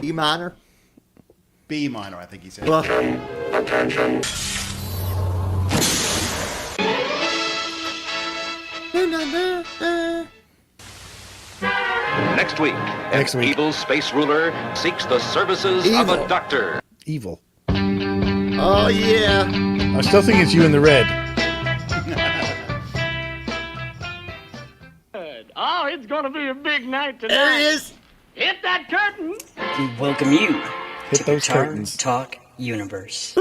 E minor? B minor, I think he said. Well, Next week, Next an week. evil space ruler seeks the services of Evil. a doctor. Evil. oh yeah. I still think it's you in the red. Oh, it's gonna be a big night tonight. There he is. Hit that curtain. We welcome you Hit to those Guitar curtains. Talk Universe.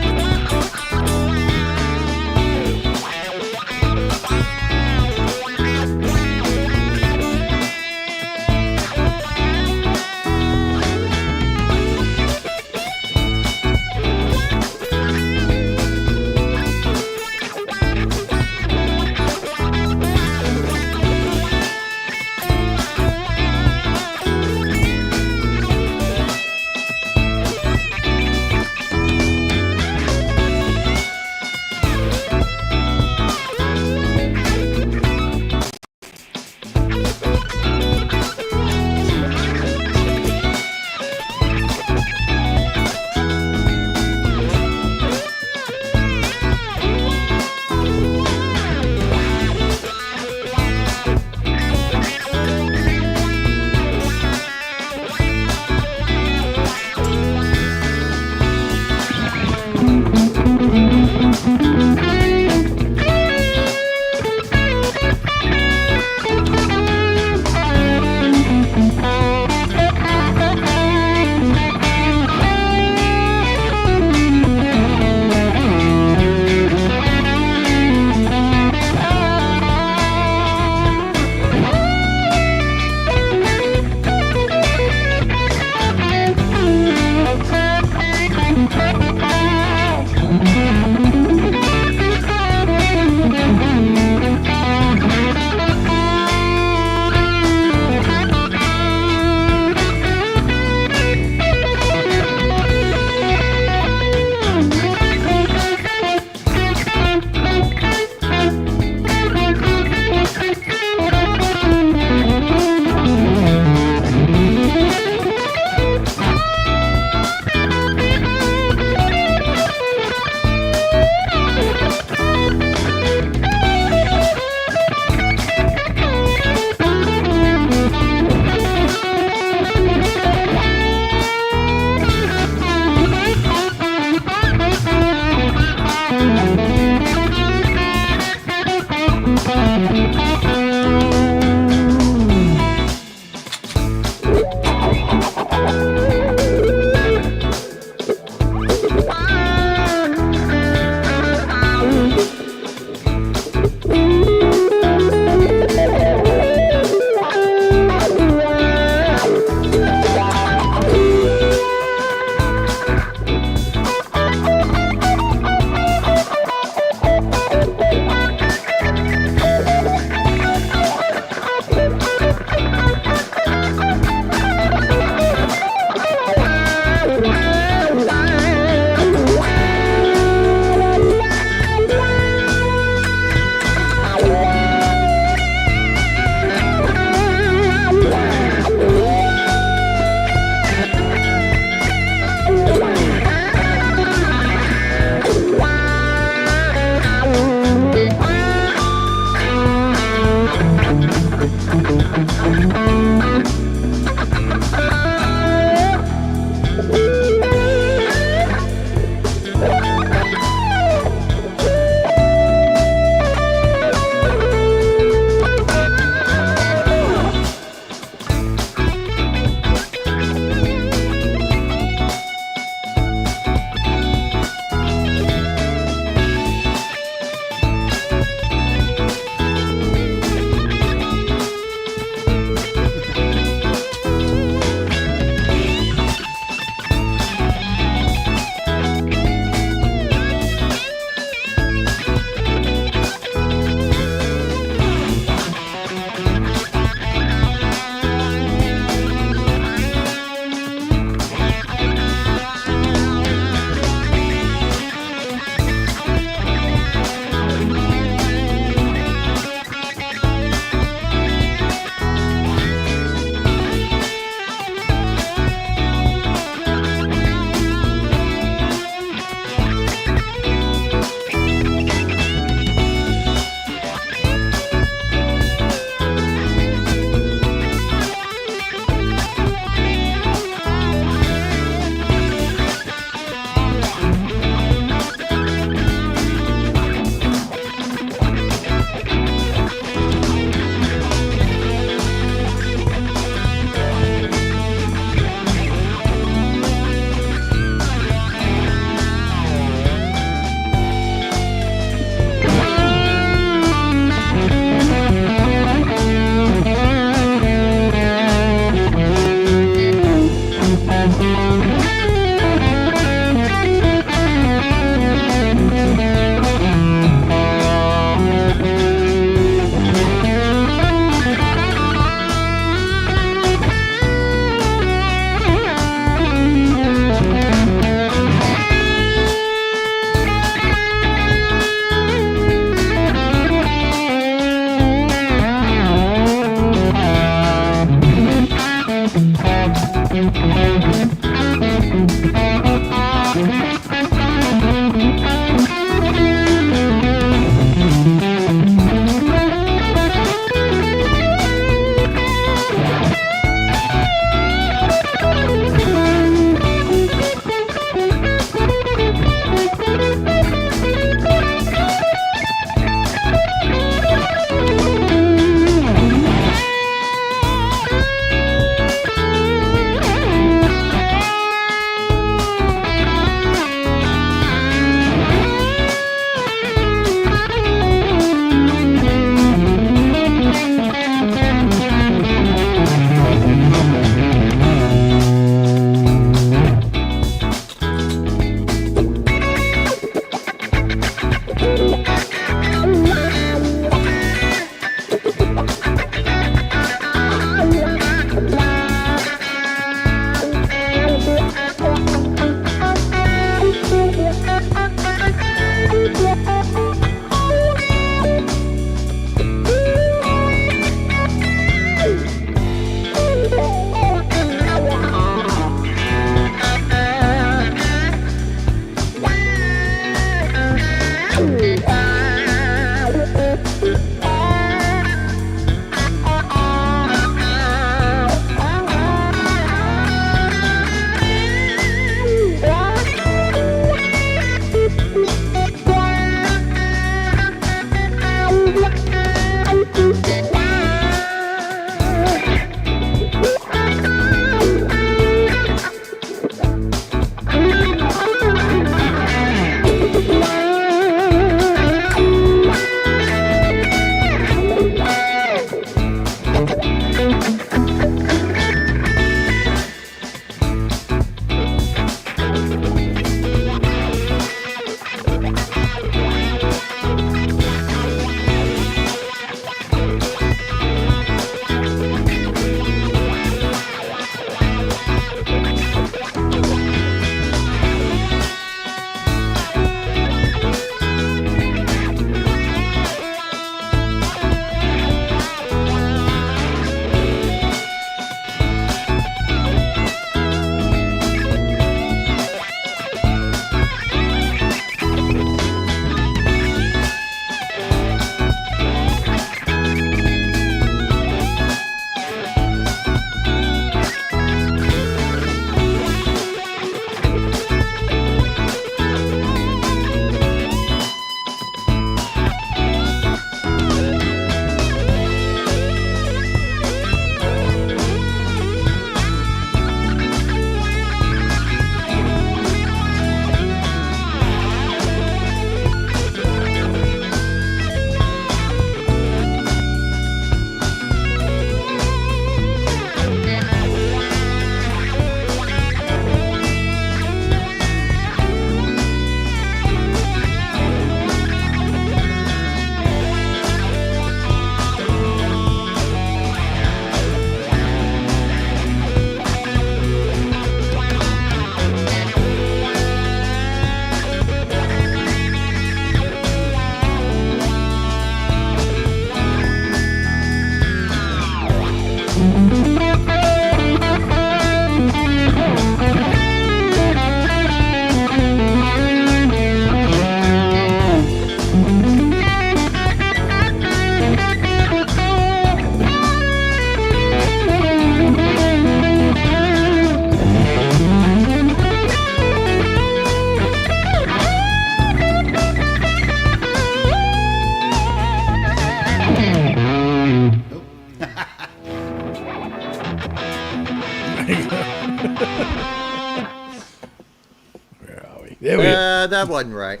There we go. That wasn't right.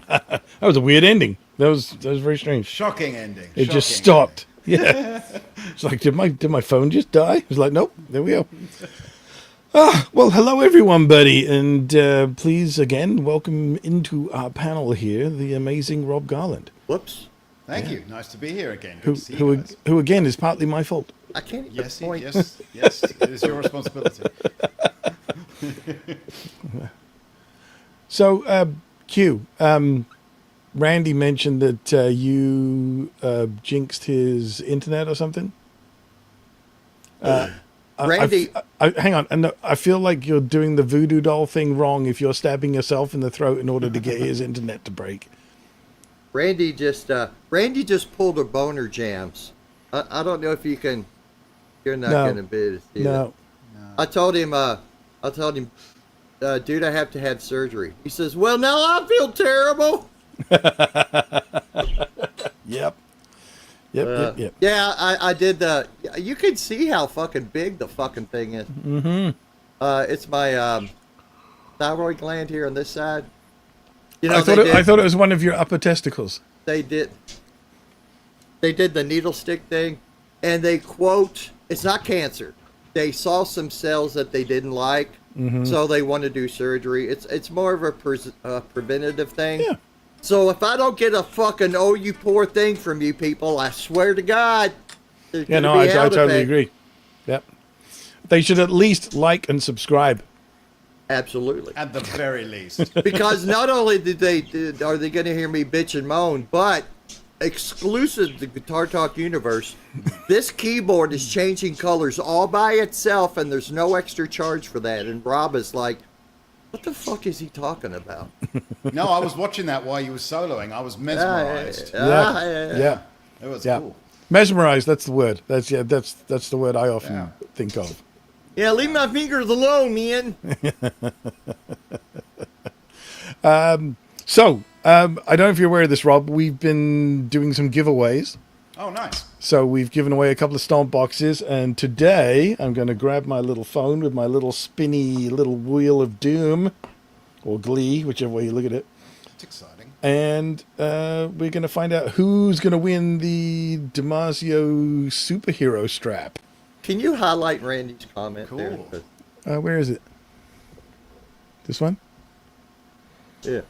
That was a weird ending. That was very strange. Shocking ending. It just Shocking. stopped. Yeah. It's like, did my phone just die? It was like, nope. There we go. Well, hello everyone, buddy, and please again welcome into our panel here the amazing Rob Garland, Whoops. Thank you. Nice to be here again. Good who to see you guys. who again is partly my fault. I can't even Yes, point. yes, it is your responsibility. So, Q, Randy mentioned that you jinxed his internet or something. Randy, Hang on. No, I feel like you're doing the voodoo doll thing wrong if you're stabbing yourself in the throat in order to get his internet to break. Randy just pulled a boner jams. I don't know if you can. You're not No. going to be able to see No. that. I told him, dude, I have to have surgery. He says, well, now I feel terrible. Yep. Yep. Yeah, I did the. You can see how fucking big the fucking thing is. Mm-hmm. It's my thyroid gland here on this side. You know, I thought it was one of your upper testicles. they did the needle stick thing, and they quote, it's not cancer. They saw some cells that they didn't like, so they want to do surgery. It's more of a preventative thing. Yeah. So if I don't get a fucking "oh you poor thing" from you people, I swear to God, there's Yeah, gonna no, be I hell to totally pay. agree. Yep. They should at least like and subscribe. Absolutely. At the very least. Because not only are they going to hear me bitch and moan, but exclusive to Guitar Talk Universe, this keyboard is changing colors all by itself, and there's no extra charge for that. And Rob is like, what the fuck is he talking about? No, I was watching that while you were soloing. I was mesmerized. Yeah. It was Yeah. cool. Mesmerized, that's the word. That's the word I often think of. Yeah, leave my fingers alone, man. So, I don't know if you're aware of this, Rob. We've been doing some giveaways. Oh, nice. So we've given away a couple of stomp boxes, and today I'm going to grab my little phone with my little spinny little wheel of doom, or glee, whichever way you look at it. It's exciting. And we're going to find out who's going to win the DiMarzio superhero strap. Can you highlight Randy's comment Cool. there? Where is it? This one? Yeah.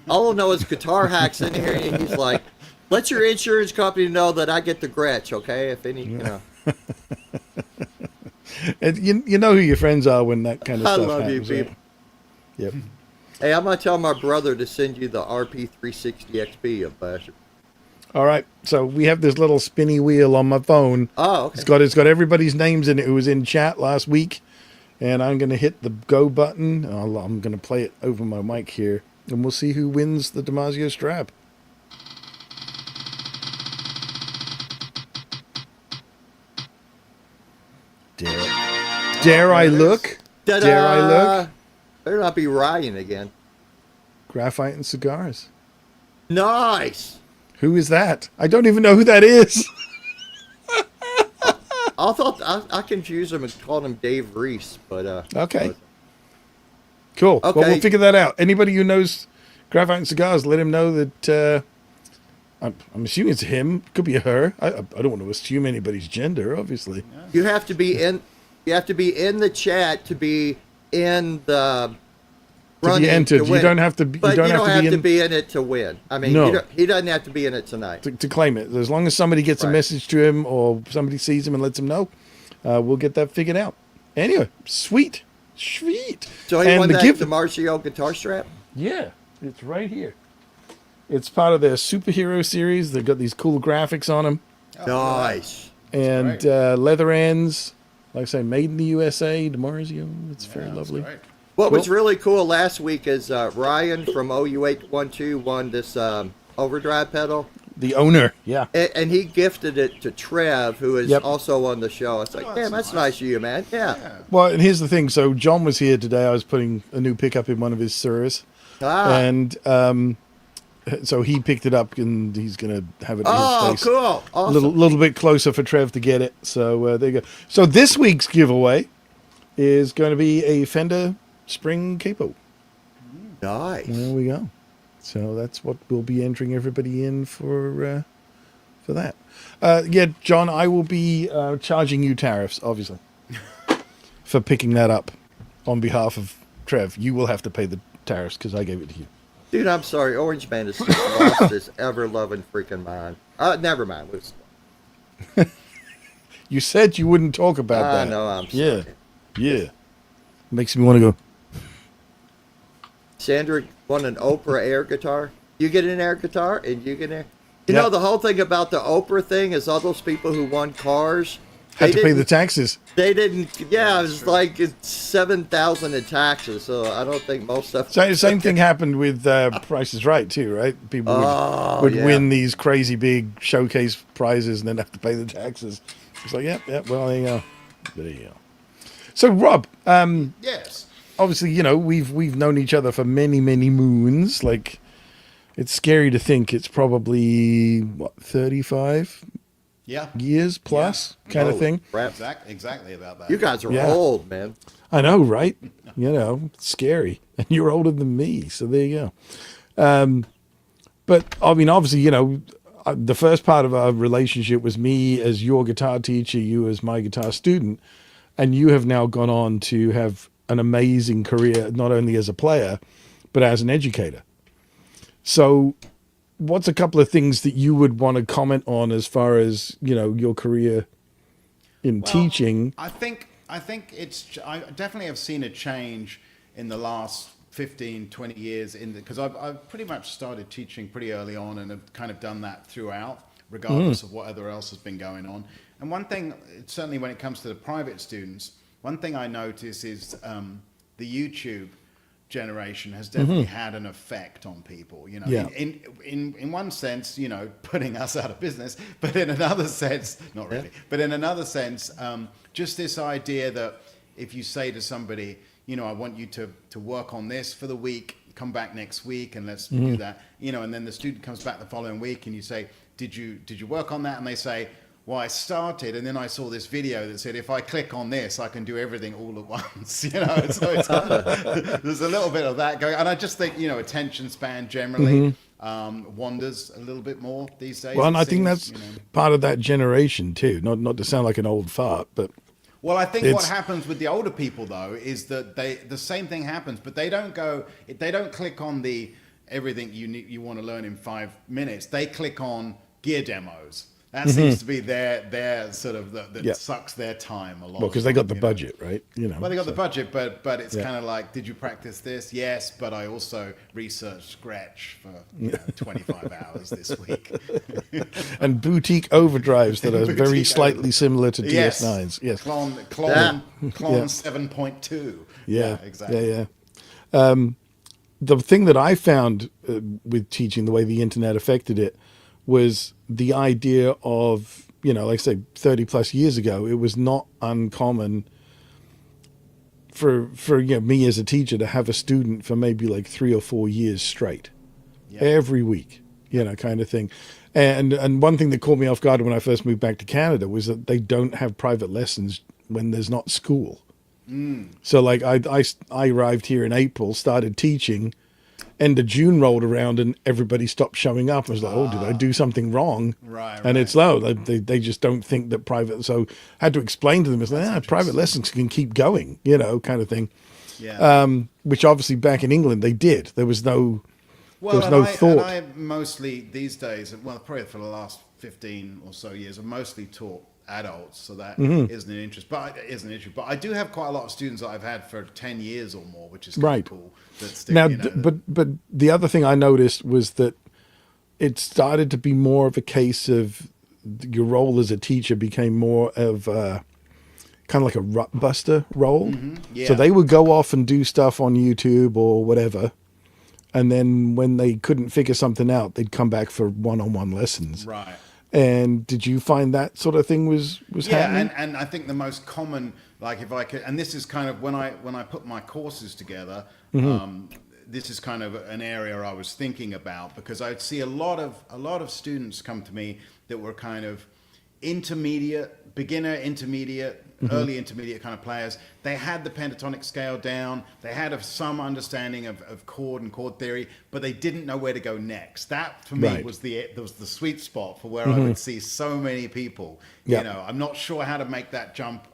All I know is Guitar Hack's in here, and he's like, let your insurance company know that I get the Gretsch, okay? If any, you know. And you know who your friends are when that kind of I stuff love you, happens, right? people. Yep. Hey, I'm going to tell my brother to send you the RP360 XP, you bastard. All right. So we have this little spinny wheel on my phone. Oh, okay. It's got everybody's names in it who was in chat last week, and I'm going to hit the go button. I'm going to play it over my mic here, and we'll see who wins the DiMarzio strap. Dare I look? Ta-da! Dare I look? Better not be Ryan again. Graphite and cigars. Nice. Who is that? I don't even know who that is. I confused him and called him Dave Reese, but Okay. Cool. Okay. Well, we'll figure that out. Anybody who knows Graphite and Cigars, let him know that I'm assuming it's him. Could be a her. I don't want to assume anybody's gender, obviously. you have to be in. You have to be in the chat to be in the To running be entered. win. You don't have to be, But you don't have to be in in it to win. I mean, No. he doesn't have to be in it tonight. to claim it. As long as somebody gets a Right. message to him or somebody sees him and lets him know, we'll get that figured out. Anyway, sweet. So he And won the that gift- DiMarzio guitar strap. Yeah, it's right here. It's part of their superhero series. They've got these cool graphics on them. Nice. And great. leather ends, like I say, made in the USA, DiMarzio. It's very That's lovely. great. What was Cool. really cool last week is Ryan from OU812 won this overdrive pedal, The owner, yeah. and he gifted it to Trev, who is Yep. also on the show. It's like, Oh, damn, that's that's nice of you, man. Yeah. Well, and here's the thing. So John was here today. I was putting a new pickup in one of his Suras. And so he picked it up, and he's going to have it in his Oh, place. cool. A Awesome. little bit closer for Trev to get it. So there you go. So this week's giveaway is going to be a Fender spring capo. Nice. There we go. So that's what we'll be entering everybody in for that. Yeah, John, I will be charging you tariffs, obviously, for picking that up on behalf of Trev. You will have to pay the tariffs because I gave it to you. Dude, I'm sorry. Orange Man has lost his ever-loving freaking mind. Never mind. You said you wouldn't talk about that. I know, I'm sorry. Yeah. Makes me want to go. Sandra won an Oprah air guitar. You get an air guitar, and you get an air. You Yeah. know, the whole thing about the Oprah thing is all those people who won cars. Had to pay the didn't- taxes. They didn't. Yeah, it was like it's 7,000 in taxes. So I don't think most stuff. Same thing happened with Price is Right too, right? People would yeah. win these crazy big showcase prizes and then have to pay the taxes. It's like, yeah. Well, there you go. There you go. So, Rob, Yes. obviously, you know, we've known each other for many moons. Like, it's scary to think it's probably 35 Yeah. years plus kind of Holy thing. crap. Exactly about that. You guys are Yeah. old, man. I know, right? You know, it's scary. And you're older than me, so there you go. But I mean, obviously, you know, the first part of our relationship was me as your guitar teacher, you as my guitar student, and you have now gone on to have an amazing career, not only as a player, but as an educator. So what's a couple of things that you would want to comment on as far as, you know, your career in teaching? I think I definitely have seen a change in the last 15, 20 years because I've pretty much started teaching pretty early on and have kind of done that throughout, regardless of whatever else has been going on. And one thing, certainly when it comes to the private students, one thing I notice is the YouTube generation has definitely had an effect on people, you know. Yeah. In one sense, you know, putting us out of business, but in another sense, not really, but in another sense, just this idea that if you say to somebody, you know, I want you to work on this for the week, come back next week and let's do that, you know, and then the student comes back the following week and you say, did you work on that? And they say, well, I started, and then I saw this video that said, if I click on this, I can do everything all at once, you know. So it's there's a little bit of that going. And I just think, you know, attention span generally wanders a little bit more these days. Well, and it I think seems, that's you know. part of that generation too. Not to sound like an old fart, but Well, I think what It's- happens with the older people though is that the same thing happens, but they don't click on the everything you want to learn in 5 minutes. They click on gear demos. That seems to be their sort of that Yeah. sucks their time a lot. well, because they got the budget, right? You know. Well, they got the so- budget, but it's Yeah. kind of like, did you practice this? Yes, but I also researched Scratch for 25 hours this week. and boutique overdrives that are very Boutique slightly similar to Yes. DS9s. Yes. Clone Yeah. 7.2. Yeah. exactly. Yeah. The thing that I found with teaching, the way the internet affected it, was the idea of, you know, like I say, 30 plus years ago, it was not uncommon for you know, me as a teacher to have a student for maybe like 3 or 4 years straight, every week, you know, kind of thing. And one thing that caught me off guard when I first moved back to Canada was that they don't have private lessons when there's not school. So like I arrived here in April, started teaching, end of June rolled around and everybody stopped showing up. I was like, oh, did I do something wrong? Right, And right. it's low. They just don't think that private. So I had to explain to them, it's like, private lessons can keep going, you know, kind of thing. Yeah. Which obviously back in England they did. There was no Well, there was no thought. I mostly these days, well, probably for the last 15 or so years, I've mostly taught adults, so that isn't an interest, but it isn't an issue. But I do have quite a lot of students that I've had for 10 years or more, which is kind Right. of cool. That stick, Now, you know, but the other thing I noticed was that it started to be more of a case of your role as a teacher became more of kind of like a rut buster role. Yeah. So they would go off and do stuff on YouTube or whatever, and then when they couldn't figure something out, they'd come back for one-on-one lessons. right. And did you find that sort of thing was happening? and I think the most common, like if I could, and this is kind of when I put my courses together, this is kind of an area I was thinking about, because I'd see a lot of students come to me that were kind of beginner, intermediate, early intermediate kind of players, they had the pentatonic scale down. They had some understanding of chord and chord theory, but they didn't know where to go next. That for me was the sweet spot for where I would see so many people. Yeah. You know, I'm not sure how to make that jump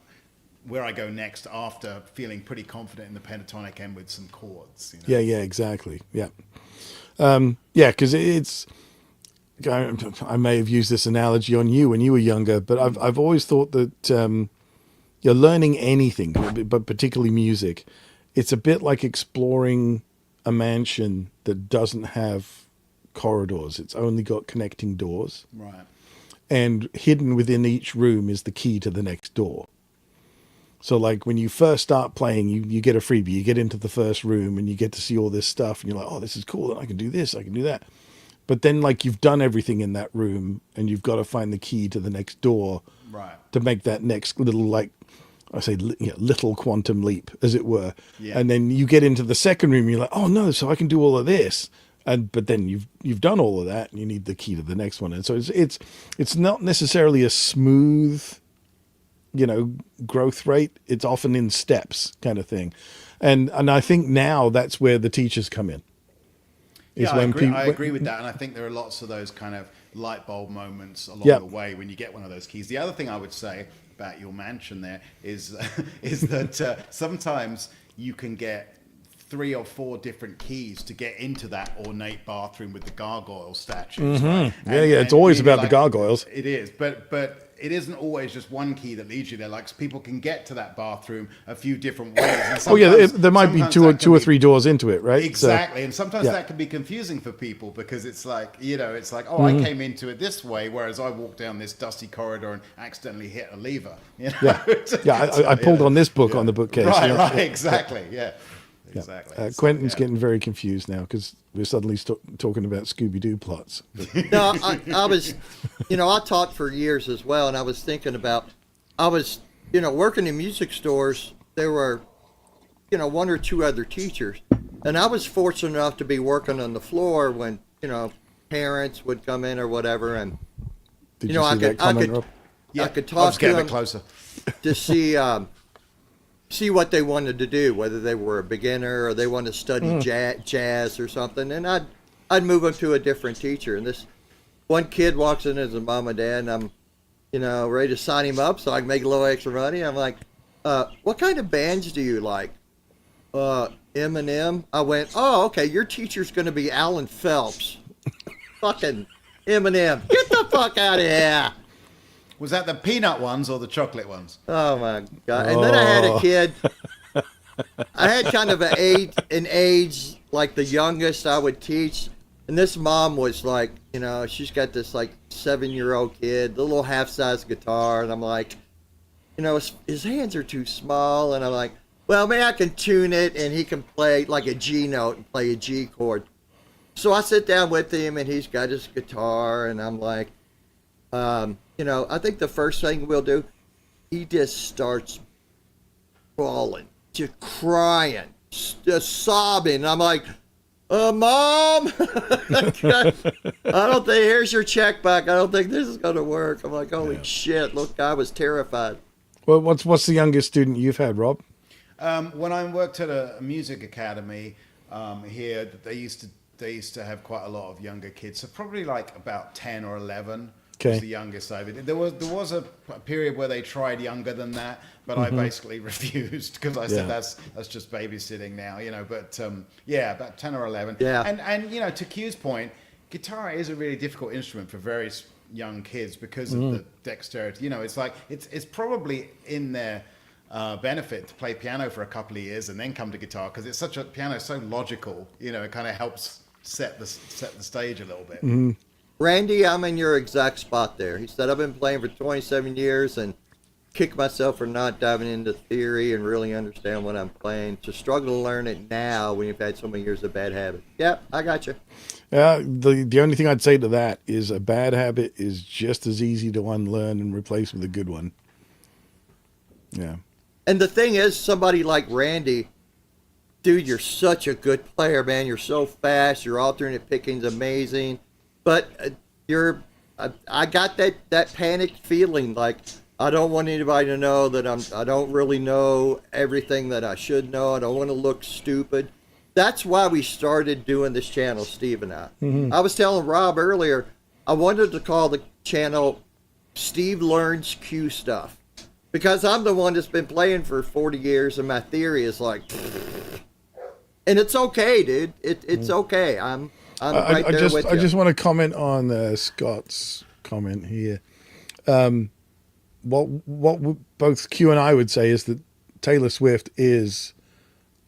where I go next after feeling pretty confident in the pentatonic end with some chords. You know? Yeah, exactly. Yeah. Because it's. I may have used this analogy on you when you were younger, but I've always thought that you're learning anything, but particularly music. It's a bit like exploring a mansion that doesn't have corridors. It's only got connecting doors. Right. And hidden within each room is the key to the next door. So like when you first start playing, you get a freebie. You get into the first room and you get to see all this stuff. And you're like, oh, this is cool. I can do this. I can do that. But then like you've done everything in that room and you've got to find the key to the next door to make that next little, like I say, little quantum leap, as it were. Yeah. And then you get into the second room and you're like, oh no, so I can do all of this. But then you've done all of that and you need the key to the next one. And so it's not necessarily a smooth, growth rate. It's often in steps kind of thing. And I think now that's where the teachers come in. Yeah, I agree with that. And I think there are lots of those kind of light bulb moments along the way when you get one of those keys. The other thing I would say about your mansion there is that sometimes you can get 3 or 4 different keys to get into that ornate bathroom with the gargoyle statues. Mm-hmm. Right? It's always about the gargoyles. It is, but it isn't always just one key that leads you there. Like people can get to that bathroom a few different ways. And there might be two or three doors into it, right? Exactly, and sometimes that can be confusing for people because it's like, oh, I came into it this way, whereas I walked down this dusty corridor and accidentally hit a lever. I pulled on this book on the bookcase. Right, exactly, yeah. Exactly. Quentin's getting very confused now because we're suddenly talking about Scooby-Doo plots. No, I was, I taught for years as well, and I was thinking about, working in music stores. There were, 1 or 2 other teachers, and I was fortunate enough to be working on the floor when, parents would come in or whatever, and I could talk to them closer to see what they wanted to do, whether they were a beginner or they wanted to study jazz or something. And I'd move them to a different teacher. And this one kid walks in as a mom and dad, and I'm, ready to sign him up so I can make a little extra money. I'm like, what kind of bands do you like? Eminem. I went, oh, okay, your teacher's going to be Alan Phelps. Fucking Eminem. Get the fuck out of here. Was that the peanut ones or the chocolate ones? Oh my God. And then I had a kid. I had kind of an age like the youngest I would teach. And this mom was like, she's got this like 7-year-old kid, the little half-size guitar. And I'm like, his hands are too small. And I'm like, well, maybe I can tune it and he can play like a G note and play a G chord. So I sit down with him and he's got his guitar and I'm like, I think the first thing we'll do, he just starts bawling, just crying, just sobbing. I'm like, Mom, I don't think, here's your check back. I don't think this is going to work. I'm like, holy shit, look, I was terrified. Well, what's the youngest student you've had, Rob? When I worked at a music academy here, they used to have quite a lot of younger kids. So probably like about 10 or 11. Was the youngest I did. There was a period where they tried younger than that, but I basically refused because I said that's just babysitting now, But about 10 or 11. Yeah. And to Q's point, guitar is a really difficult instrument for very young kids because of the dexterity. It's probably in their benefit to play piano for a couple of years and then come to guitar because piano is so logical. It kind of helps set the stage a little bit. Mm-hmm. Randy, I'm in your exact spot there. He said, I've been playing for 27 years and kick myself for not diving into theory and really understand what I'm playing. To struggle to learn it now when you've had so many years of bad habit. Yep, I got you. The only thing I'd say to that is a bad habit is just as easy to unlearn and replace with a good one. Yeah. And the thing is, somebody like Randy, dude, you're such a good player, man. You're so fast. Your alternate picking's amazing. But I got that panicked feeling like, I don't want anybody to know that I don't really know everything that I should know. I don't want to look stupid. That's why we started doing this channel, Steve and I. I was telling Rob earlier, I wanted to call the channel Steve Learns Q Stuff. Because I'm the one that's been playing for 40 years and my theory is like, and it's okay, dude. It's okay. I'm right there with you. I just want to comment on Scott's comment here. What both Q and I would say is that Taylor Swift is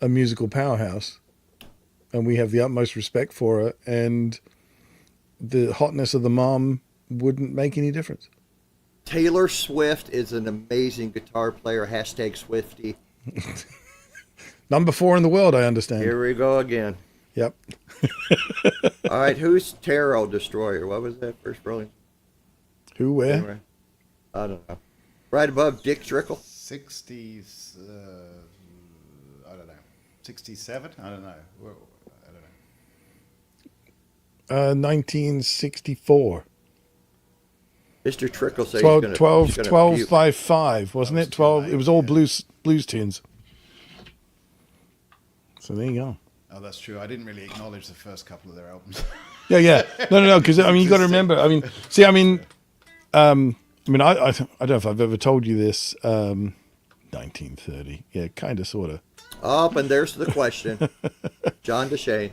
a musical powerhouse, and we have the utmost respect for her, and the hotness of the mom wouldn't make any difference. Taylor Swift is an amazing guitar player. Hashtag Swifty. Number 4 in the world, I understand. Here we go again. Yep. All right, who's Tarot Destroyer? What was that first rolling? Who, where? Anyway, I don't know. Right above Dick Trickle. 60s, I don't know. 67? I don't know. I don't know. 1964. Mr. Trickle says 12, he's gonna, 12, he's gonna 12 puke. by 5, wasn't it? 12. It was all blues tunes. So there you go. Oh, that's true. I didn't really acknowledge the first couple of their albums. Yeah. No. Because I mean, you got to remember. I mean, see, I don't know if I've ever told you this. 1930. Yeah, kind of, sort of. Oh, and there's the question. John DeShane.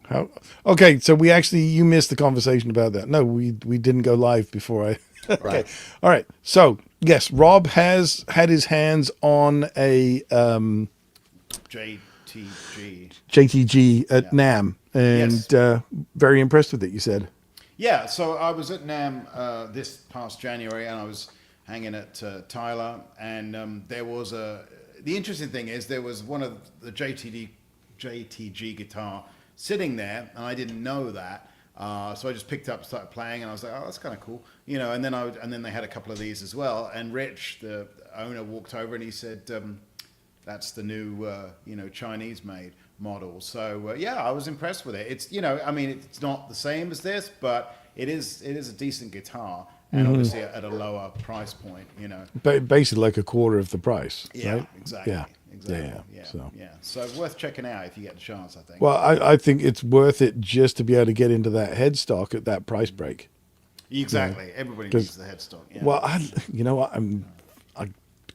How? Okay, so you missed the conversation about that. No, we didn't go live before I. Okay. Right. All right. So yes, Rob has had his hands on a JTG at NAM, and Yes. very impressed with it. You said. Yeah, so I was at NAM this past January, and I was hanging at Tyler, and there was the interesting thing is there was one of the JTG guitar sitting there, and I didn't know that. So I just picked up, started playing, and I was like, "Oh, that's kind of cool," And then they had a couple of these as well. And Rich, the owner, walked over and he said, "That's the new, Chinese-made model." So I was impressed with it. It's it's not the same as this, but it is a decent guitar, and obviously at a lower price point. Basically, like a quarter of the price. Yeah, right? exactly. Yeah. Exactly. Yeah, Yeah. So worth checking out if you get the chance, I think. Well, I think it's worth it just to be able to get into that headstock at that price break. Exactly. Everybody needs the headstock. Yeah. Well, I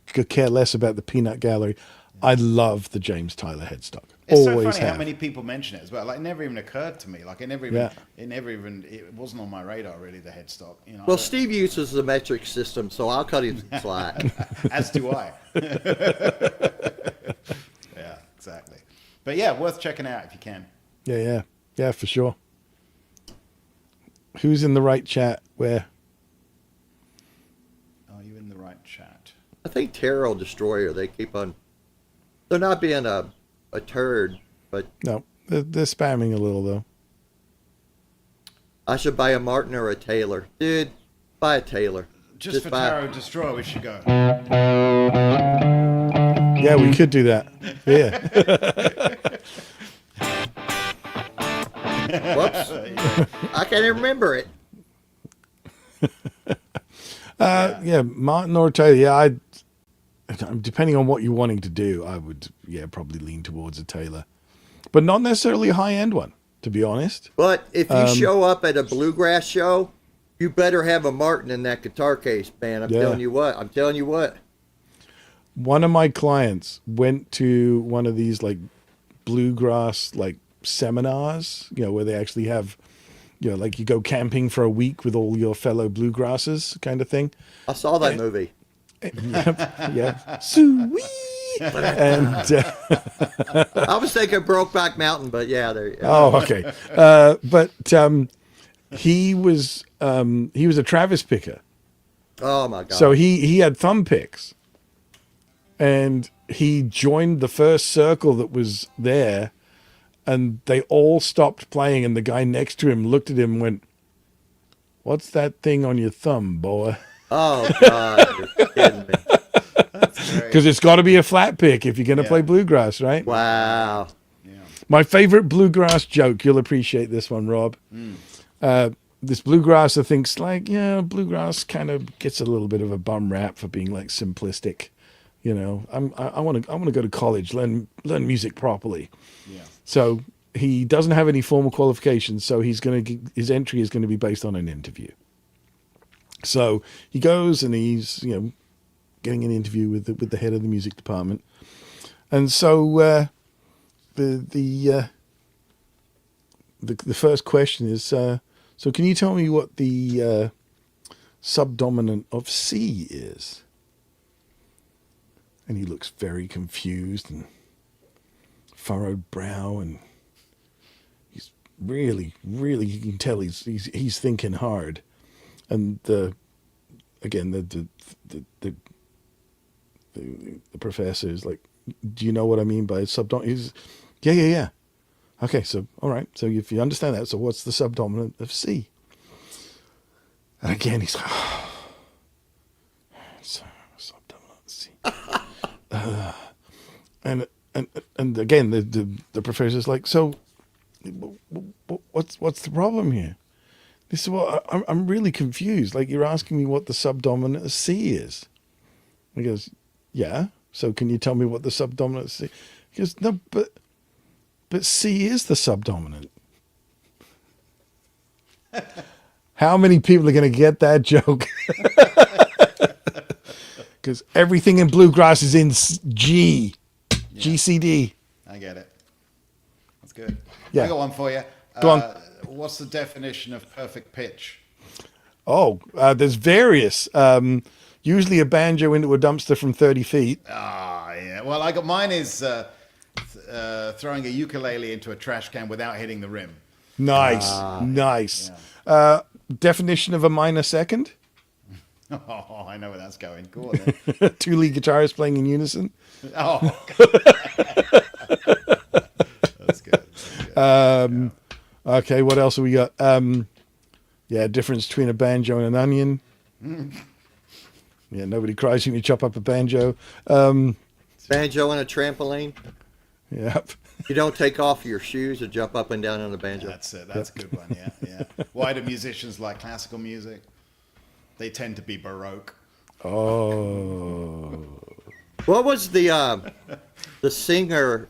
could care less about the peanut gallery. I love the James Tyler headstock. It's Always so funny have. how many people mention it as well. Like, it never even occurred to me. Like, it wasn't on my radar really. The headstock. Well, Steve uses the metric system, so I'll cut him some slack. As do I. Yeah, exactly. But yeah, worth checking out if you can. Yeah, for sure. Who's in the right chat? Where? Are you in the right chat? I think Tarot Destroyer. They keep on. They're not being a turd, but No, they're spamming a little though. I should buy a Martin or a Taylor, dude. Buy a Taylor. Just for buy- Tarot Destroyer, we should go. Yeah, we could do that. Yeah. Whoops. I can't even remember it. Yeah, Martin or Taylor. Yeah, depending on what you're wanting to do, I would probably lean towards a Taylor, but not necessarily a high end one, to be honest. But if you show up at a bluegrass show, you better have a Martin in that guitar case, man. I'm telling you what. One of my clients went to one of these like bluegrass like seminars, where they actually have, like you go camping for a week with all your fellow bluegrassers kind of thing. I saw that movie. Yeah. Sweet. And I was thinking Brokeback Mountain, but yeah, there. oh, okay. But he was a Travis picker. Oh my God. So he had thumb picks, and he joined the first circle that was there, and they all stopped playing, and the guy next to him looked at him and went, "What's that thing on your thumb, boy?" Oh God, you're kidding me. Because it's got to be a flat pick if you're going to play bluegrass, right? Wow. My favorite bluegrass joke, you'll appreciate this one, Rob. this bluegrasser thinks like, yeah, bluegrass kind of gets a little bit of a bum rap for being like simplistic. You know, I want to go to college, learn music properly. Yeah. So he doesn't have any formal qualifications, so his entry is going to be based on an interview. So he goes and he's getting an interview with the head of the music department, and so the first question is, so can you tell me what the subdominant of C is? And he looks very confused and furrowed brow, and he's really, you can tell he's thinking hard. And the professor is like, do you know what I mean by subdominant? He's, yeah. Okay, so all right. So if you understand that, so what's the subdominant of C? And again, he's like, subdominant of C. And again, the professor's like, so what's the problem here? He said, well, I'm really confused. Like, you're asking me what the subdominant of C is. He goes, yeah. So can you tell me what the subdominant of C? He goes, no, but C is the subdominant. How many people are going to get that joke? Because everything in bluegrass is in G, GCD. I get it. That's good. Yeah. I got one for you. Go on. What's the definition of perfect pitch? Oh, there's various. Usually a banjo into a dumpster from 30 feet. Ah, yeah. Well, I got mine is throwing a ukulele into a trash can without hitting the rim. Nice. Yeah. Definition of a minor second? Oh, I know where that's going. Go on then. Two lead guitarists playing in unison. Oh, that's good. Okay, what else have we got? Difference between a banjo and an onion. Yeah, nobody cries when you chop up a banjo. Banjo and a trampoline. Yep. You don't take off your shoes and jump up and down on the banjo. That's it. That's a good one. Yeah. Why do musicians like classical music? They tend to be Baroque. Oh. What was the singer?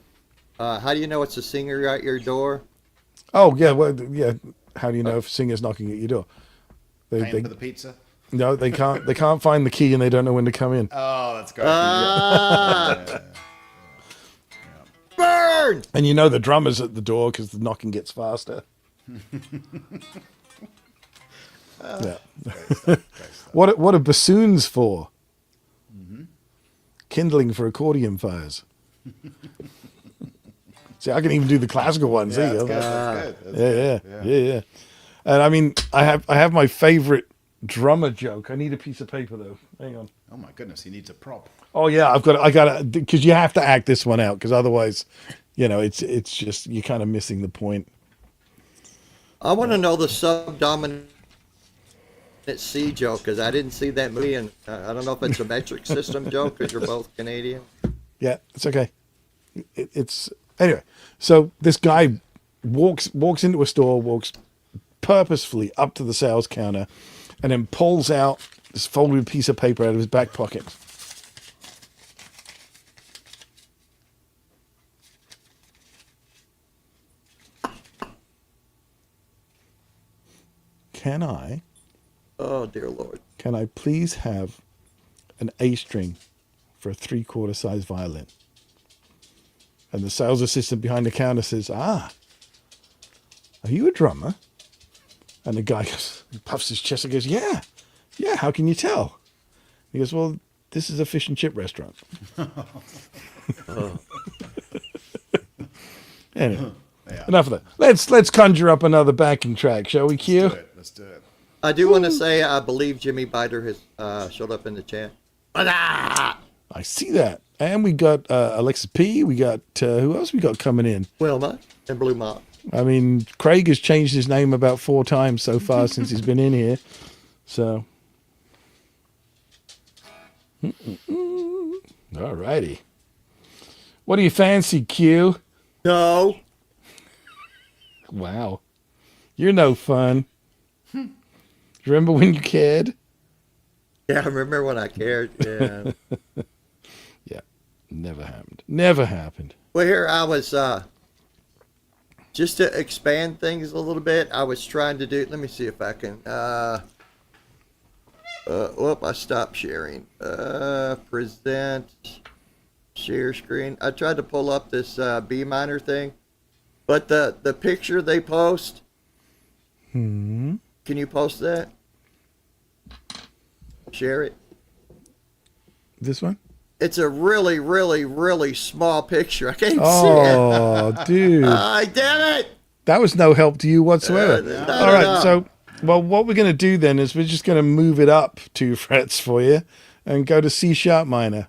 How do you know it's a singer at your door? Oh yeah, well yeah. How do you know if a singer's knocking at your door? Paying for the pizza? No, they can't. They can't find the key and they don't know when to come in. Oh, that's great. Burn! And you know the drummer's at the door because the knocking gets faster. Yeah. Great stuff. What are bassoons for? Mm-hmm. Kindling for accordion fires. See, I can even do the classical ones. Yeah, There you that's go. good. Yeah. And I mean, I have my favorite drummer joke. I need a piece of paper though. Hang on. Oh my goodness, he needs a prop. Oh yeah, I got to, because you have to act this one out, because otherwise, it's just you're kind of missing the point. I want to know the subdominant C joke, because I didn't see that movie, and I don't know if it's a metric system joke because you're both Canadian. Yeah, it's okay. It's anyway. So this guy walks into a store, walks purposefully up to the sales counter, and then pulls out this folded piece of paper out of his back pocket. Oh dear Lord! Can I please have an A string for a 3/4 size violin? And the sales assistant behind the counter says, "Ah, are you a drummer?" And the guy goes, he puffs his chest and goes, "Yeah, how can you tell?" He goes, "Well, this is a fish and chip restaurant." Anyway, enough of that. Let's conjure up another backing track, shall we, Q? Let's do it. I do want to say I believe Jimmy Biter has showed up in the chat. I see that. And we got Alexis P. We got, who else we got coming in? Wilma and Blue Mop. I mean, Craig has changed his name about 4 times so far since he's been in here. So. All righty. What do you fancy, Q? No. Wow. You're no fun. Remember when you cared? Yeah, I remember when I cared. Yeah. Yeah, never happened. Never happened. Well, here I was, just to expand things a little bit, I was trying to do, let me see if I can, whoop, I stopped sharing. Present, share screen. I tried to pull up this B minor thing, but the picture they post, can you post that? Share it. This one? It's a really, really, really small picture. I can't see it. Oh, dude. Damn it! That was no help to you whatsoever. No, All right, no. so, well, what we're going to do then is we're just going to move it up 2 frets for you and go to C sharp minor.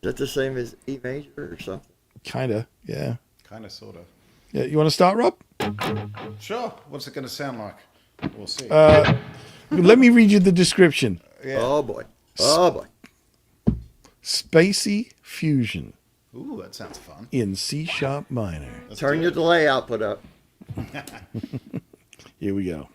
Is that the same as E major or something? Kind of, yeah. Kind of, sort of. Yeah, you want to start, Rob? Sure. What's it going to sound like? We'll see. Let me read you the description. Yeah. Oh boy. Oh boy. Spacey fusion Ooh, that sounds fun. in C sharp minor. Turn your delay output up. Here we go.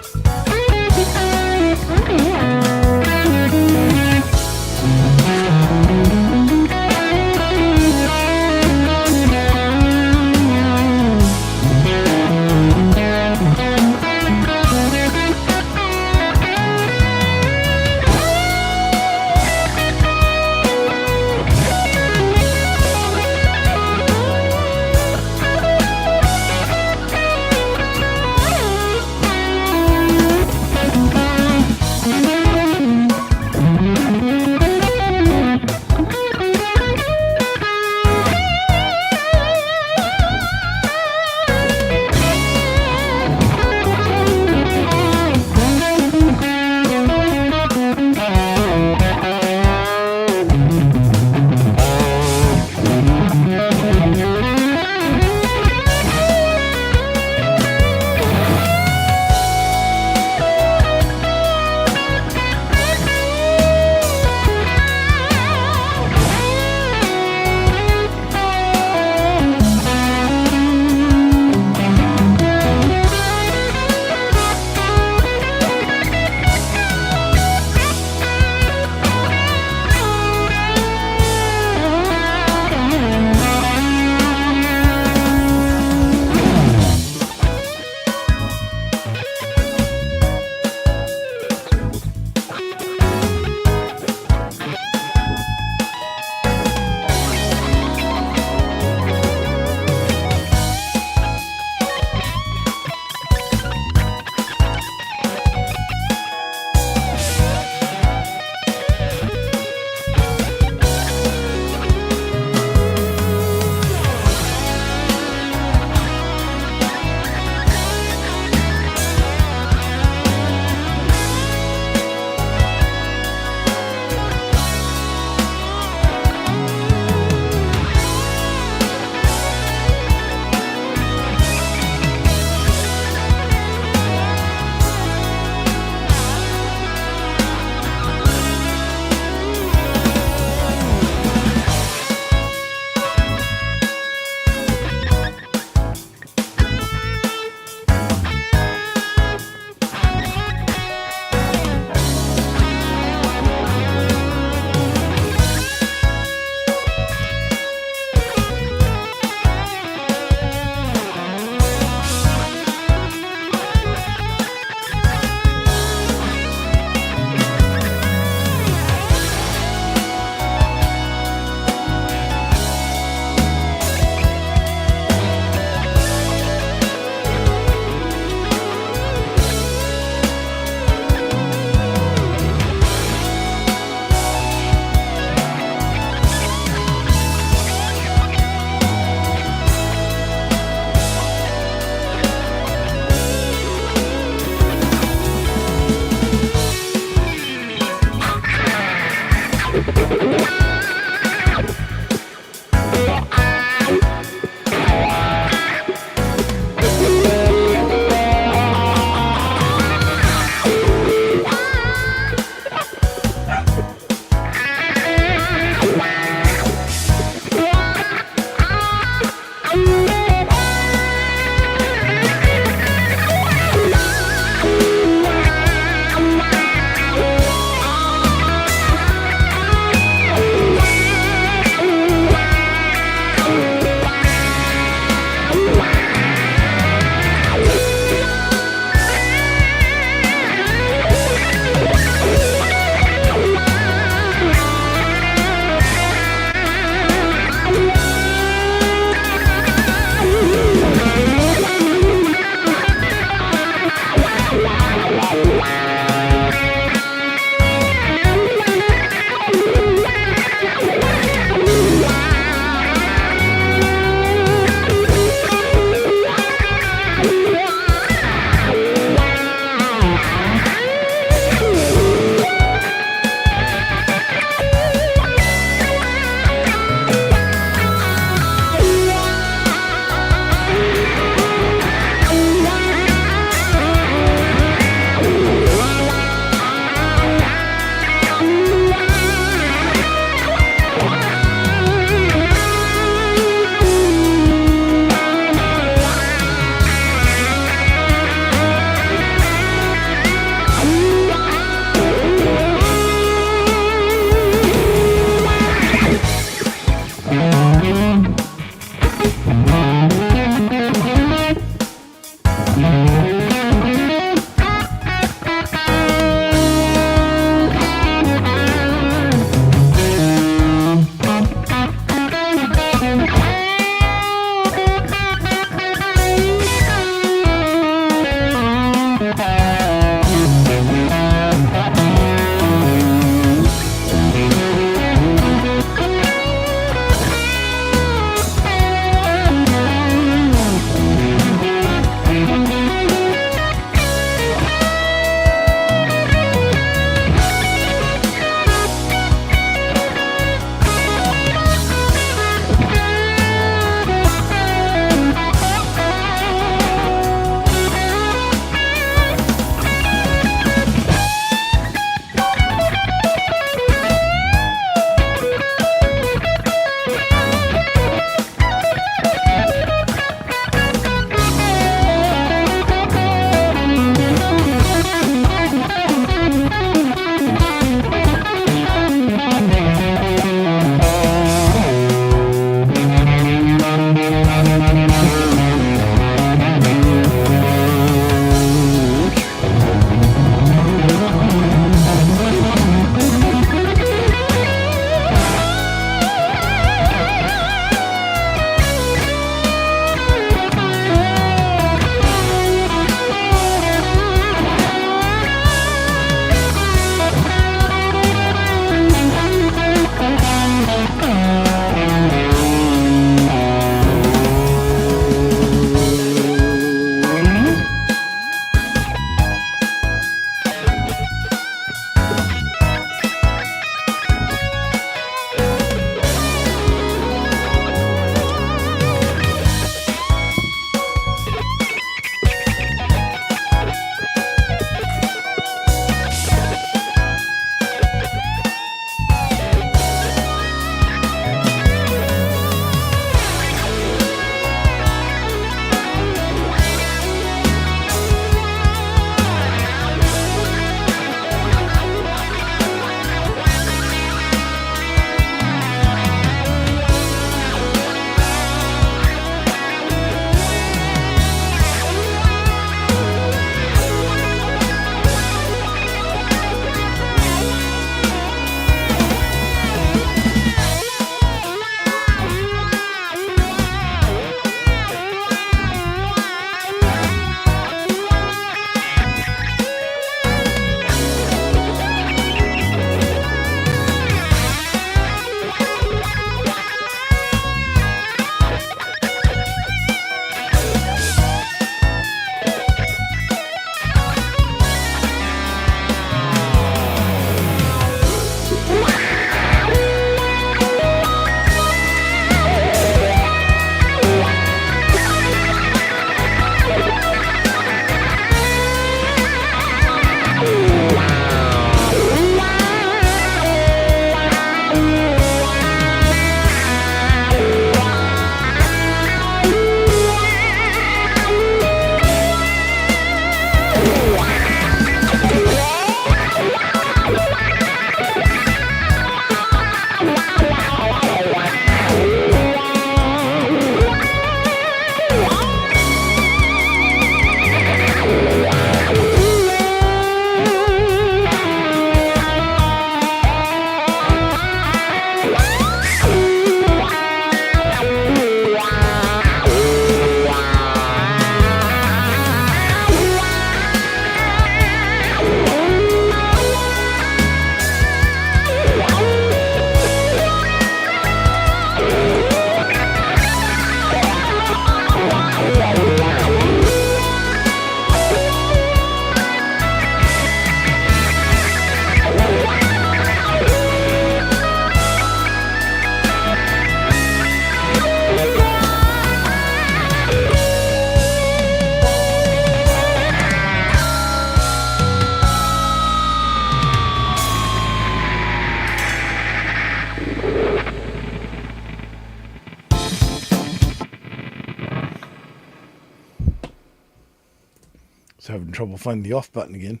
having trouble finding the off button again.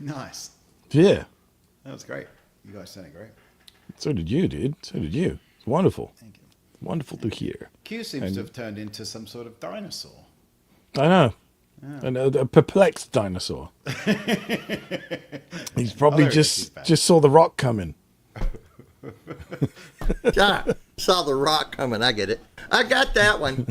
Nice. Yeah. That was great. You guys sounded great. So did you, dude. So did you. It's wonderful. Thank you. Wonderful to hear. Q seems to have turned into some sort of dinosaur. I know. And a perplexed dinosaur. He's probably Oh, there he is. He's back. just saw the rock coming. Yeah, saw the rock coming. I get it. I got that one.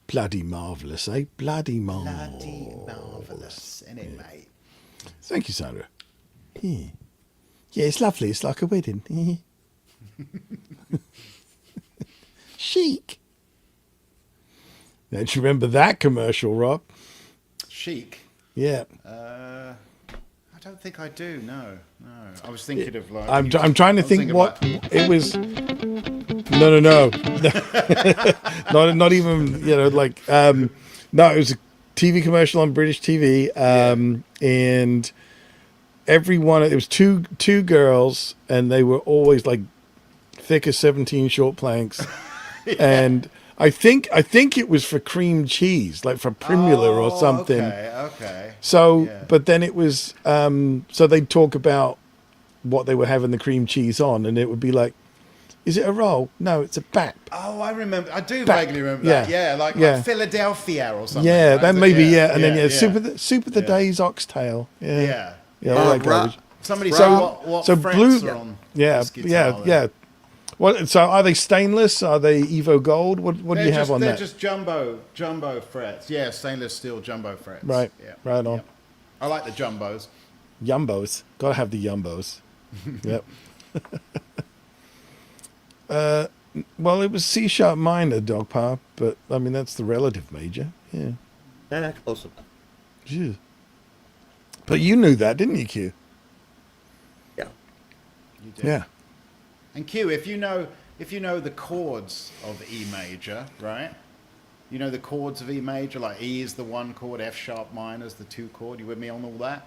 Bloody marvellous, eh? Bloody marvellous. Bloody marvellous. Isn't it, mate? Thank you, Sandra. Yeah. Yeah, it's lovely. It's like a wedding. Chic. Don't you remember that commercial, Rob? Chic. Yeah. I don't think I do. No. I was thinking of like. I'm trying to I was think thinking what like- it was. No. not even, like, no, it was a TV commercial on British TV. And everyone, it was two girls, and they were always like thick as 17 short planks. And I think it was for cream cheese, like for Primula or something. Okay. So, Yeah. but then it was, so they'd talk about what they were having the cream cheese on, and it would be like, is it a roll? No, it's a bap. Oh, I remember. I do Back. vaguely remember that. Yeah. Yeah, like Yeah. Philadelphia or something. Yeah, right? that maybe, yeah. And then, yeah. soup of the Yeah. day's oxtail. Yeah. Yeah. Yeah, all that Rob- garbage. Somebody So- said what so frets blue- are on Yeah, this guitar yeah. there. Well, so are they stainless? Are they Evo Gold? What do you have on they're that? just jumbo frets. Yeah, stainless steel jumbo frets. Right, Yeah. right on. Yeah. I like the jumbos. Yumbos. Gotta have the Yumbos. Yep. Well, it was C sharp minor, Dog Pop, but I mean, that's the relative major. Yeah. Yeah, close enough. Jeez. But you knew that, didn't you, Q? Yeah. You did. Yeah. And Q, if you know the chords of E major, right? You know the chords of E major, like E is the one chord, F sharp minor is the two chord. You with me on all that?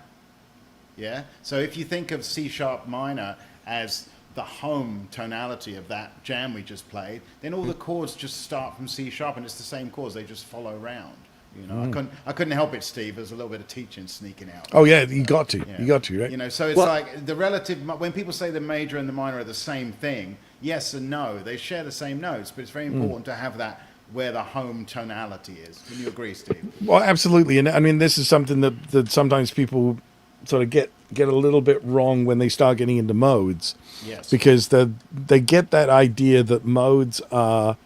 Yeah. So if you think of C sharp minor as the home tonality of that jam we just played, then all the chords just start from C sharp, and it's the same chords. They just follow round. You know, I couldn't help it, Steve. There's a little bit of teaching sneaking out. Oh, yeah, you got to. Yeah. You got to, right? You know, so it's Well- like the relative. When people say the major and the minor are the same thing, yes and no. They share the same notes, but it's very important to have that where the home tonality is. Can you agree, Steve? Well, absolutely. And I mean, this is something that sometimes people sort of get a little bit wrong when they start getting into modes. Yes. Because they get that idea that modes are,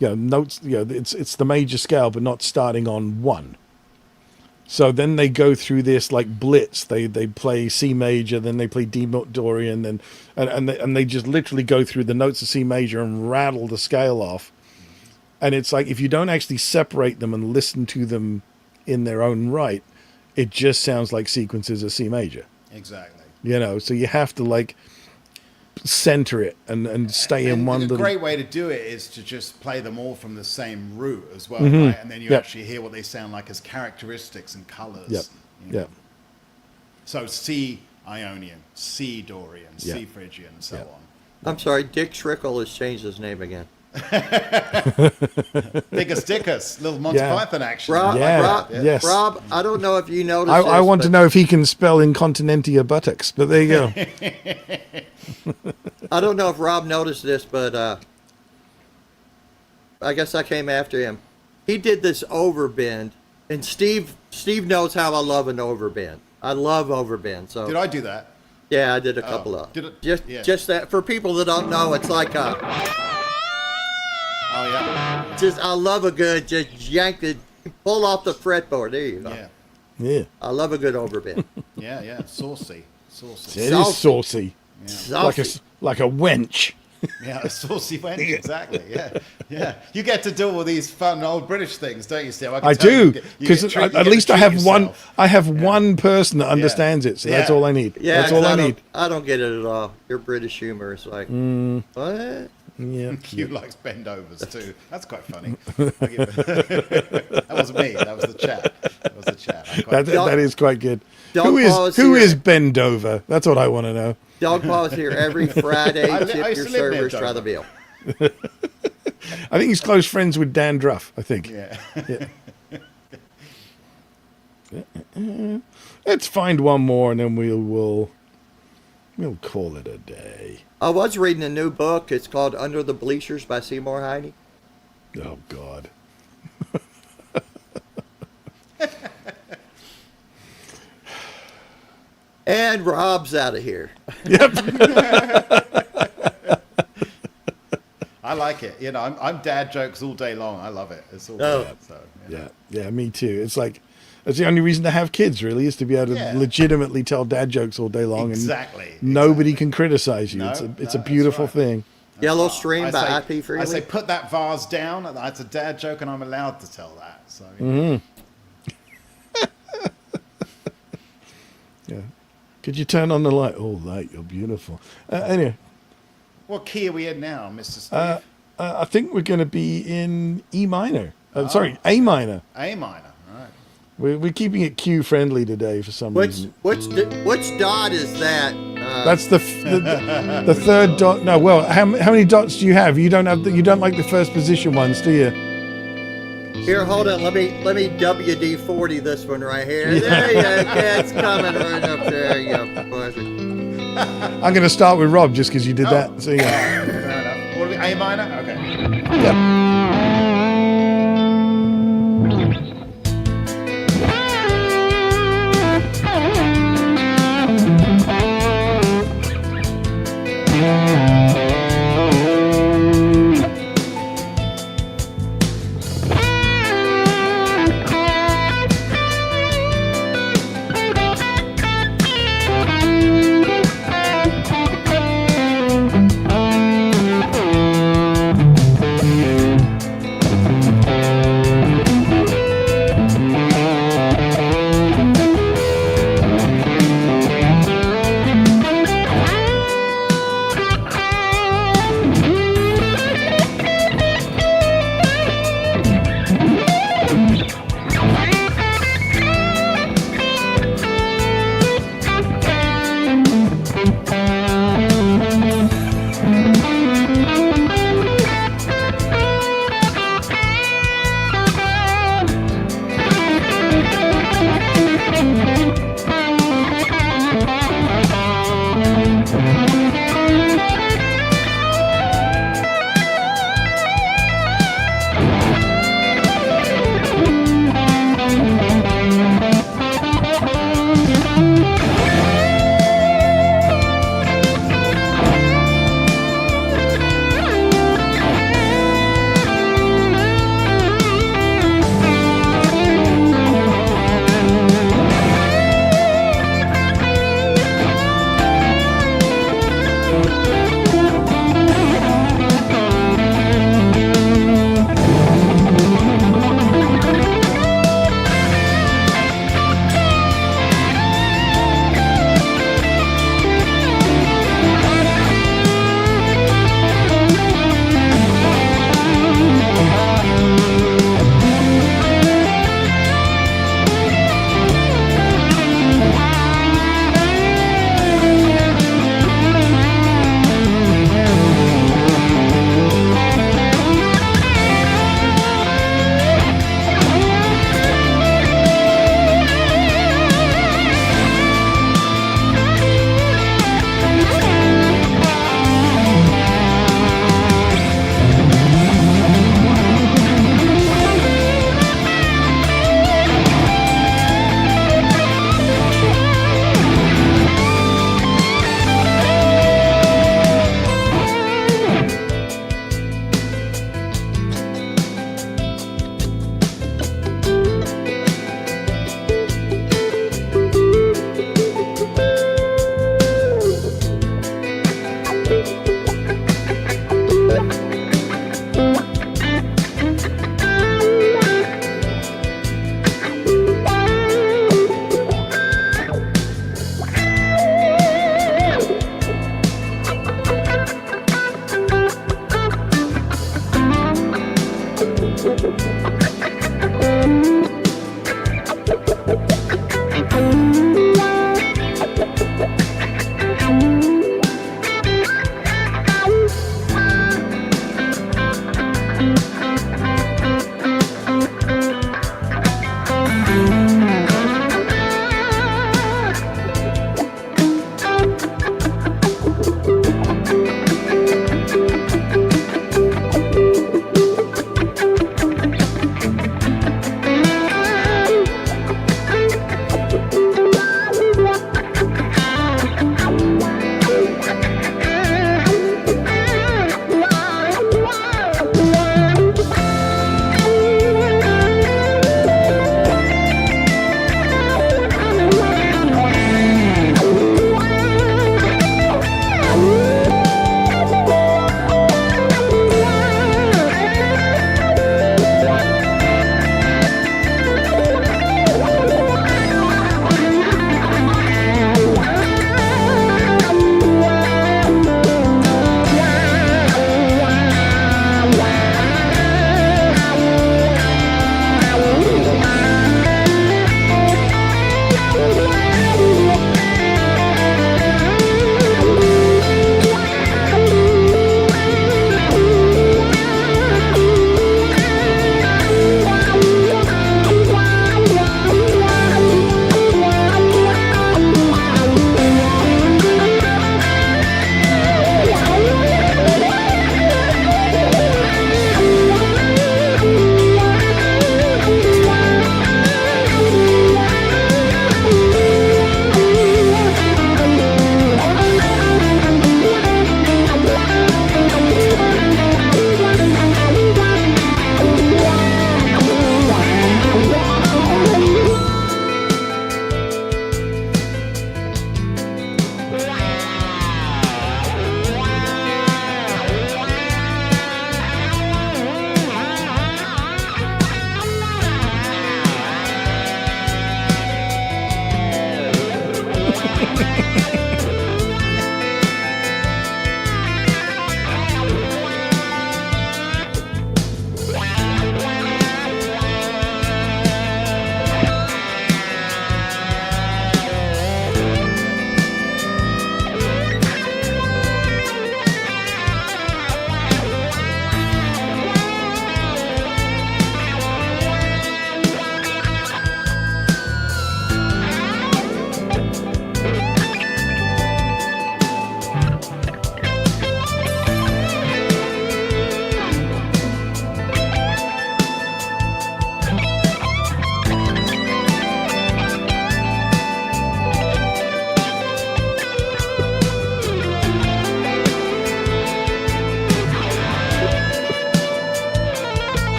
notes, it's the major scale, but not starting on one. So then they go through this like blitz. They play C major, then they play D Dorian, then and they just literally go through the notes of C major and rattle the scale off. And it's like, if you don't actually separate them and listen to them in their own right, it just sounds like sequences of C major. Exactly. So you have to like center it and stay in one a little. great way to do it is to just play them all from the same root as well, right? And then you Yep. actually hear what they sound like as characteristics and colors. Yep. you know. Yep. So C Ionian, C Dorian, Yeah. C Phrygian, and so Yeah. on. I'm sorry, Dick Schrickle has changed his name again. Dickus Dickus, little Monty Yeah. Python action. Rob, Yeah, Rob, yes. Rob, I don't know if you noticed I this, want to but know if he can spell incontinentia buttocks, but there you go. I don't know if Rob noticed this, but I guess I came after him. He did this overbend, and Steve knows how I love an overbend. I love overbend. So Did I do that? yeah, I did a couple of did it- yeah. just that for people that don't know. It's like Oh yeah. I love a good just yank it, pull off the fretboard. There you go. Yeah. Yeah. I love a good overbend. Yeah. Saucy. Saucy. It is saucy. Saucy. Like a wench. Yeah, a saucy wench, exactly. Yeah. You get to do all these fun old British things, don't you, Steve? I do, because at least I have one. I have one person that understands it, so that's Yeah. all I need. Yeah, That's all I need. I don't get it at all. Your British humor is like what? Yeah. Q likes bendovers too. That's quite funny. That wasn't me. That was the chat. That is quite good. Dog Who Paws is here. bend over? That's what I want to know. Dog Paws here every Friday. I Tip used your to live near servers, try the Dover. bill. I think he's close friends with Dan Druff, I think. Yeah. Let's find one more, and then we'll call it a day. I was reading a new book. It's called Under the Bleachers by Seymour Heine. Oh, God. And Rob's out of here. I like it. You know, I'm dad jokes all day long. I love it. It's all Oh. good. So, you know. Yeah, me too. It's like, that's the only reason to have kids, really, is to be able to Yeah. legitimately tell dad jokes all day long. Exactly. And nobody can criticize you. No, it's a no, beautiful that's right. thing. Yellow Stream I by say, I.P. Freely. I say, put that vase down. That's a dad joke, and I'm allowed to tell that. So, Yeah. Could you turn on the light? Oh, light, you're beautiful. Anyway, what key are we in now, Mr. Steve? I think we're going to be in E minor. Sorry, A minor. A minor. All right. We're keeping it Q friendly today for some reason. Which dot is that? That's the third dot. No, well, how many dots do you have? You don't like the first position ones, do you? Here, hold on. Let me WD-40 this one right here. There you go. It's coming right up there. You buzzer. I'm going to start with Rob just because you did that. So yeah. Fair enough. What are we? A minor. Okay. Yep.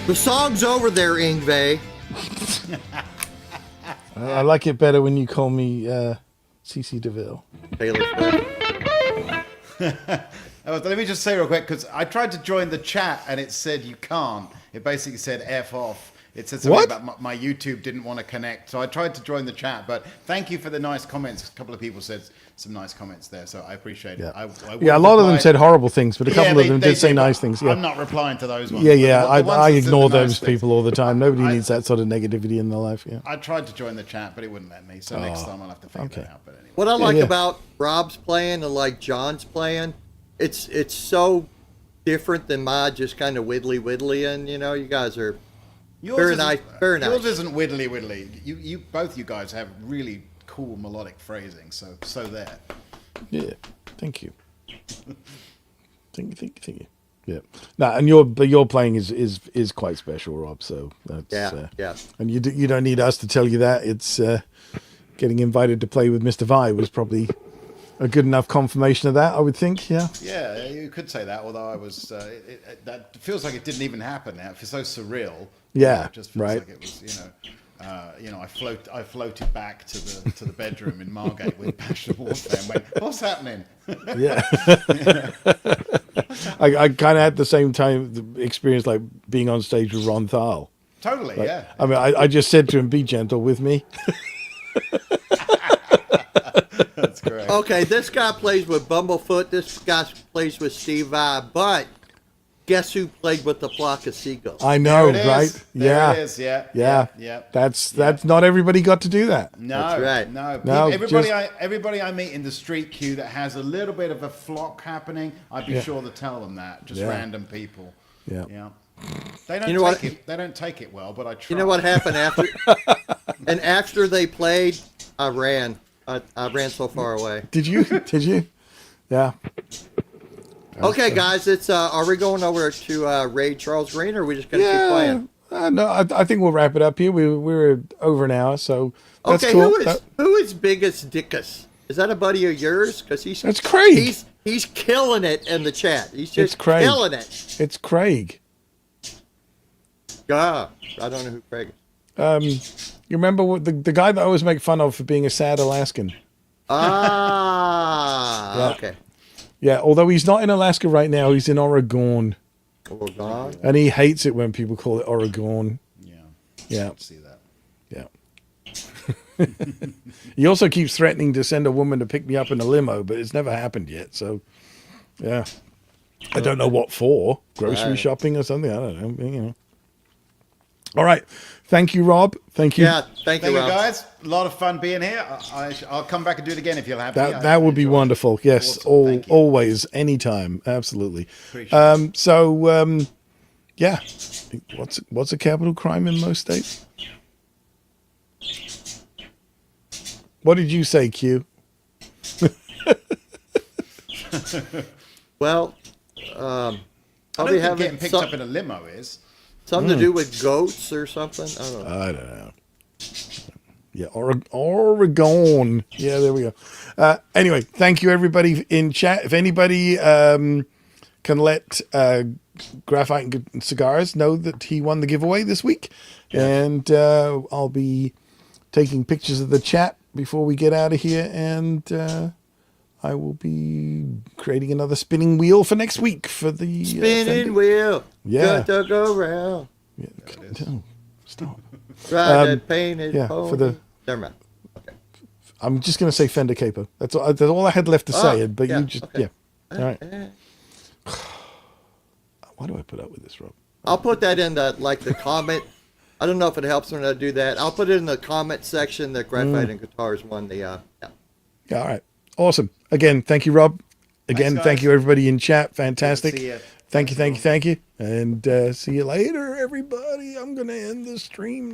The song's over there, Ingve. I like it better when you call me CC DeVille. Taylor Swift. Let me just say real quick, because I tried to join the chat and it said you can't. It basically said F off. It said something What? about my YouTube didn't want to connect. So I tried to join the chat, but thank you for the nice comments. A couple of people said some nice comments there, so I appreciate it. I Yeah, a lot of them said horrible things, but a couple of them did say nice things. Yeah, I'm not replying to those ones. yeah. But the ones I that said ignore the nice those things. people all the time. Nobody I- needs that sort of negativity in their life. Yeah. I tried to join the chat, but it wouldn't let me. So next time I'll have to figure that out. But anyway. What I like yeah. about Rob's playing and like John's playing, it's so different than my just kind of widdly, and you know, you guys are very nice. Very nice. Yours isn't widdly. You both you guys have really cool melodic phrasing. So there. Yeah. Thank you. Thank you. Yeah. No, and your playing is quite special, Rob. So that's yeah. And you don't need us to tell you that. It's getting invited to play with Mr. Vi was probably a good enough confirmation of that, I would think. Yeah. Yeah, you could say that. Although I was, that feels like it didn't even happen. Now it feels so surreal. Yeah, It just feels right. like it was, I floated back to the bedroom in Margate with Passion of Warfare and went, "What's happening?" Yeah. I kind of had the same time experience like being on stage with Ron Thal. Totally, Like, yeah. I mean, I just said to him, "Be gentle with me." That's correct. Okay, this guy plays with Bumblefoot. This guy plays with Steve Vai. But guess who played with the flock of seagulls? I know, There it is. right? There Yeah. it is. Yeah. Yeah. That's not everybody got to do that. No, That's right. No, everybody, just- everybody I meet in the street queue that has a little bit of a flock happening, I'd be Yeah. sure to tell them that. Just Yeah. random people. Yeah. Yeah. They don't You know take what? it. They don't take it well, but I try. You know what happened after? And after they played, I ran. I ran so far away. Did you? Did you? Yeah. Okay, guys, it's are we going over to Ray Charles Green, or are we just gonna keep playing? No, I think we'll wrap it up here. We're over an hour, so that's Okay, cool. who is Biggest Dickus? Is that a buddy of yours? Because That's Craig. He's killing it in the chat. He's just It's Craig. killing it. It's Craig. Ah, I don't know who Craig is. You remember what the guy that I always make fun of for being a sad Alaskan? Ah, Yeah. okay. Yeah, although he's not in Alaska right now, he's in Oregon, Well, gone. and he hates it when people call it Oregon. Yeah. Yeah, See that. yeah. He also keeps threatening to send a woman to pick me up in a limo, but it's never happened yet. So, yeah, I don't know what for. Grocery Right. shopping or something. I don't know. You know. All right. Thank you, Rob. Thank you. Yeah, thank you, Thank you, Rob. guys. A lot of fun being here. I'll come back and do it again if you'll have me. That would be enjoyed it. wonderful. Yes, Awesome. Thank you. always, anytime, absolutely. Appreciate it. Yeah. What's a capital crime in most states? What did you say, Q? Well, I don't probably think having getting picked up in a limo is. something to do with goats or something. I don't know. I don't know. Yeah, Oregon. Yeah, there we go. Anyway, thank you, everybody in chat. If anybody can let Graphite and Cigars know that he won the giveaway this week. And I'll be taking pictures of the chat before we get out of here. And I will be creating another spinning wheel for next week for the Spinning wheel. Yeah. Got to go round. Yeah. No, stop. Ride that painted yeah, pony. for the- Never mind. I'm just going to say Fender Capo. That's all I had left to say. Oh, But yeah, you just, okay. yeah. All right. Why do I put up with this, Rob? I'll put that in the comment. I don't know if it helps when I do that. I'll put it in the comment section that Graphite and Guitars won the. Yeah. Yeah, all right. Awesome. Again, thank you, Rob. Again, Thanks, thank guys. you, everybody in chat. Fantastic. See ya. Thank you. And see you later, everybody. I'm going to end the stream now.